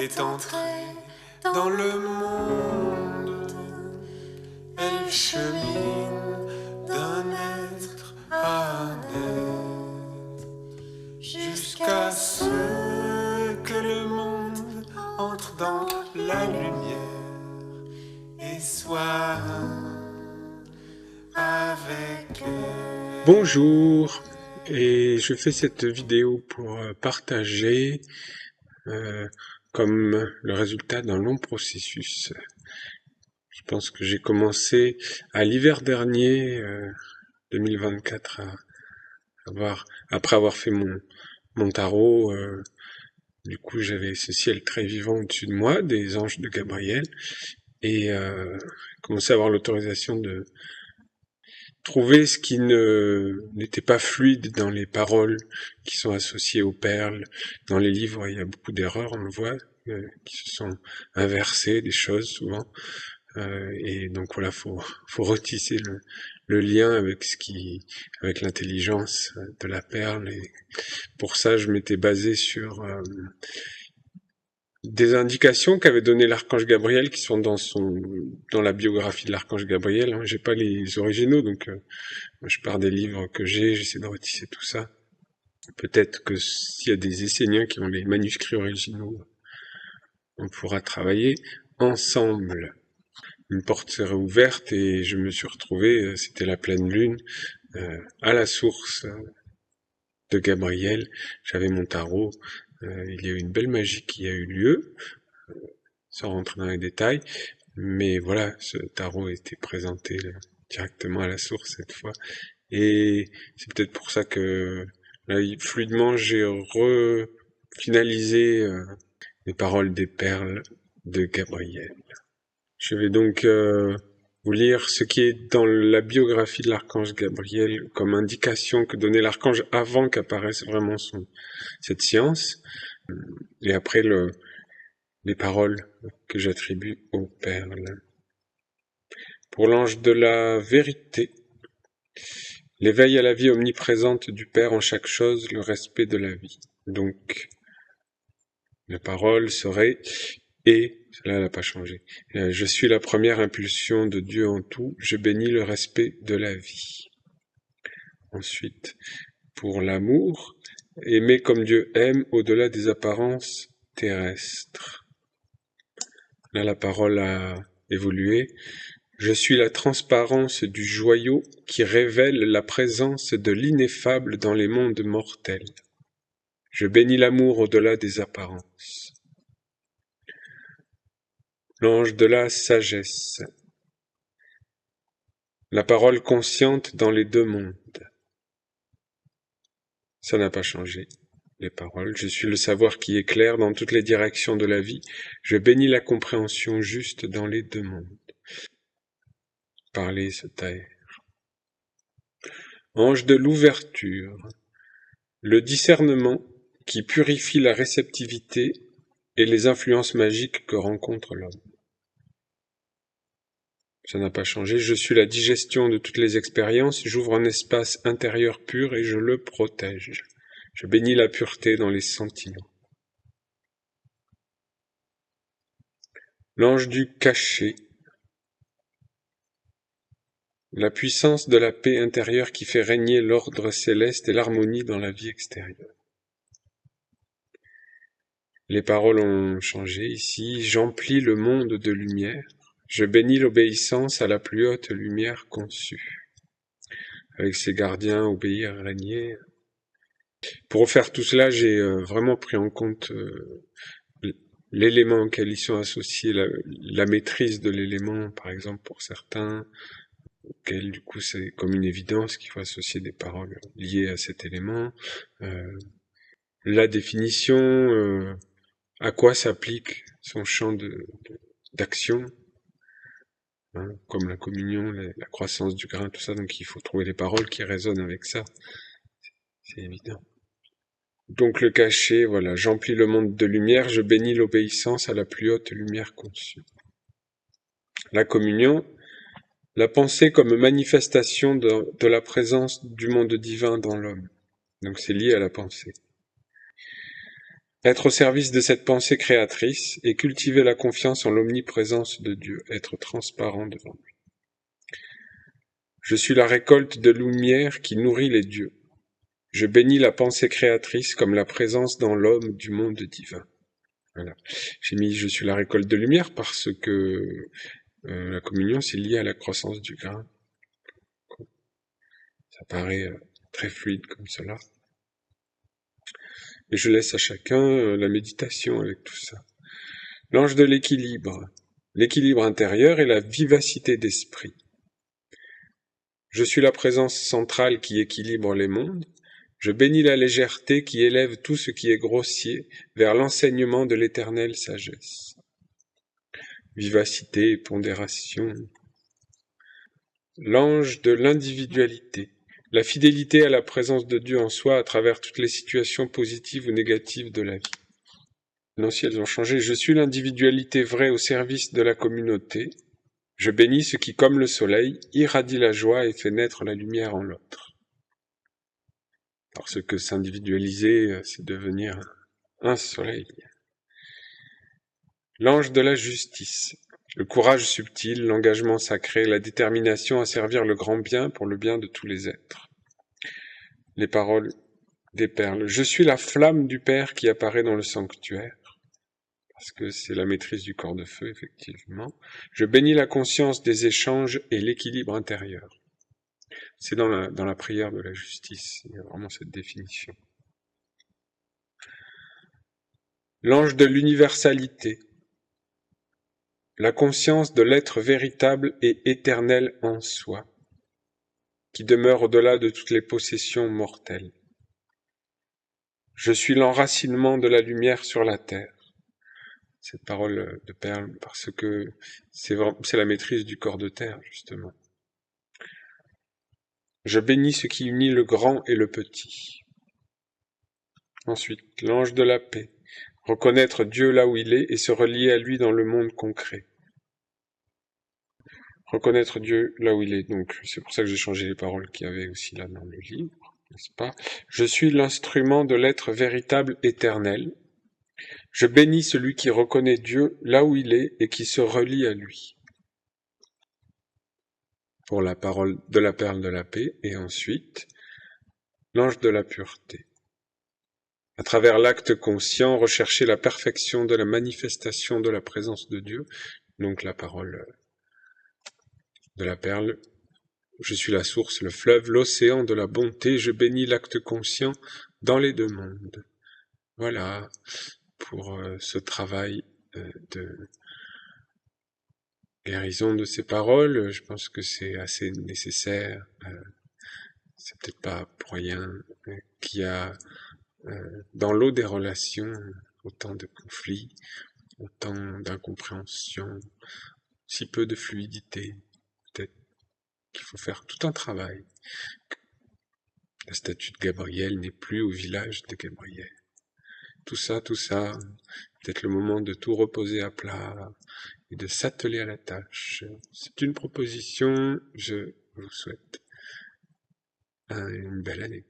est entrée dans le monde. Elle chemine d'un être à un être, jusqu'à ce que le monde entre dans la lumière et soit un avec elle. Bonjour, et je fais cette vidéo pour partager comme le résultat d'un long processus. Je pense que j'ai commencé à l'hiver dernier, 2024, après avoir fait mon tarot. Du coup, j'avais ce ciel très vivant au-dessus de moi, des anges de Gabriel, et commencé à avoir l'autorisation de trouver ce qui n'était pas fluide dans les paroles qui sont associées aux perles. Dans les livres, il y a beaucoup d'erreurs, on le voit, qui se sont inversées, des choses souvent. Et donc voilà, faut retisser le lien avec avec l'intelligence de la perle. Et pour ça, je m'étais basé sur des indications qu'avait donné l'archange Gabriel, qui sont dans la biographie de l'archange Gabriel. J'ai pas les originaux, donc moi, je pars des livres que j'essaie de retisser tout ça. Peut-être que s'il y a des Esséniens qui ont les manuscrits originaux, on pourra travailler ensemble. Une porte s'est réouverte et je me suis retrouvé, c'était la pleine lune, à la source de Gabriel. J'avais mon tarot. Il y a eu une belle magie qui a eu lieu, sans rentrer dans les détails. Mais voilà, ce tarot était présenté directement à la source cette fois. Et c'est peut-être pour ça que là, fluidement, j'ai finalisé les paroles des perles de Gabriel. Je vais donc vous lire ce qui est dans la biographie de l'archange Gabriel comme indication que donnait l'archange avant qu'apparaisse vraiment cette science. Et après, les paroles que j'attribue aux perles. Pour l'ange de la vérité, l'éveil à la vie omniprésente du Père en chaque chose, le respect de la vie. Donc, la parole serait « et », cela n'a pas changé. Je suis la première impulsion de Dieu en tout, je bénis le respect de la vie. Ensuite, pour l'amour, aimer comme Dieu aime au-delà des apparences terrestres. Là, la parole a évolué. Je suis la transparence du joyau qui révèle la présence de l'ineffable dans les mondes mortels. Je bénis l'amour au-delà des apparences. L'ange de la sagesse. La parole consciente dans les deux mondes. Ça n'a pas changé, les paroles. Je suis le savoir qui éclaire dans toutes les directions de la vie. Je bénis la compréhension juste dans les deux mondes. Parler, se taire. Ange de l'ouverture. Le discernement qui purifie la réceptivité et les influences magiques que rencontre l'homme. Ça n'a pas changé. Je suis la digestion de toutes les expériences. J'ouvre un espace intérieur pur et je le protège. Je bénis la pureté dans les sentiments. L'ange du cachet. La puissance de la paix intérieure qui fait régner l'ordre céleste et l'harmonie dans la vie extérieure. Les paroles ont changé ici. J'emplis le monde de lumière. Je bénis l'obéissance à la plus haute lumière conçue. Avec ses gardiens, obéir, régner. Pour faire tout cela, j'ai vraiment pris en compte l'élément auquel ils sont associés, la maîtrise de l'élément, par exemple, pour certains, auquel du coup c'est comme une évidence qu'il faut associer des paroles liées à cet élément. La définition, à quoi s'applique son champ d'action, comme la communion, la croissance du grain, tout ça, donc il faut trouver les paroles qui résonnent avec ça, c'est évident. Donc le cachet, voilà, j'emplis le monde de lumière, je bénis l'obéissance à la plus haute lumière conçue. La communion, la pensée comme manifestation de la présence du monde divin dans l'homme. Donc c'est lié à la pensée. Être au service de cette pensée créatrice et cultiver la confiance en l'omniprésence de Dieu, être transparent devant lui. Je suis la récolte de lumière qui nourrit les dieux. Je bénis la pensée créatrice comme la présence dans l'homme du monde divin. Voilà. J'ai mis « je suis la récolte de lumière » parce que la communion, c'est lié à la croissance du grain. Ça paraît très fluide comme cela. Et je laisse à chacun la méditation avec tout ça. L'ange de l'équilibre intérieur et la vivacité d'esprit. Je suis la présence centrale qui équilibre les mondes. Je bénis la légèreté qui élève tout ce qui est grossier vers l'enseignement de l'éternelle sagesse. Vivacité et pondération. L'ange de l'individualité. La fidélité à la présence de Dieu en soi à travers toutes les situations positives ou négatives de la vie. Non, si elles ont changé. Je suis l'individualité vraie au service de la communauté. Je bénis ce qui, comme le soleil, irradie la joie et fait naître la lumière en l'autre. Parce que s'individualiser, c'est devenir un soleil. L'ange de la justice. Le courage subtil, l'engagement sacré, la détermination à servir le grand bien pour le bien de tous les êtres. Les paroles des perles. Je suis la flamme du Père qui apparaît dans le sanctuaire. Parce que c'est la maîtrise du corps de feu, effectivement. Je bénis la conscience des échanges et l'équilibre intérieur. C'est dans la prière de la justice, il y a vraiment cette définition. L'ange de l'universalité. La conscience de l'être véritable et éternel en soi, qui demeure au-delà de toutes les possessions mortelles. Je suis l'enracinement de la lumière sur la terre. Cette parole de perle, parce que c'est la maîtrise du corps de terre, justement. Je bénis ce qui unit le grand et le petit. Ensuite, l'ange de la paix. Reconnaître Dieu là où il est et se relier à lui dans le monde concret. Reconnaître Dieu là où il est. Donc, c'est pour ça que j'ai changé les paroles qu'il y avait aussi là dans le livre, n'est-ce pas? Je suis l'instrument de l'être véritable éternel. Je bénis celui qui reconnaît Dieu là où il est et qui se relie à lui. Pour la parole de la perle de la paix. Et ensuite, l'ange de la pureté. À travers l'acte conscient, rechercher la perfection de la manifestation de la présence de Dieu. Donc la parole de la perle. Je suis la source, le fleuve, l'océan de la bonté. Je bénis l'acte conscient dans les deux mondes. Voilà pour ce travail de guérison de ces paroles. Je pense que c'est assez nécessaire. C'est peut-être pas pour rien qu'il y a dans l'eau des relations autant de conflits, autant d'incompréhension, si peu de fluidité. Peut-être qu'il faut faire tout un travail. La statue de Gabriel n'est plus au village de Gabriel. Tout ça, peut-être le moment de tout reposer à plat et de s'atteler à la tâche. C'est une proposition, je vous souhaite une belle année.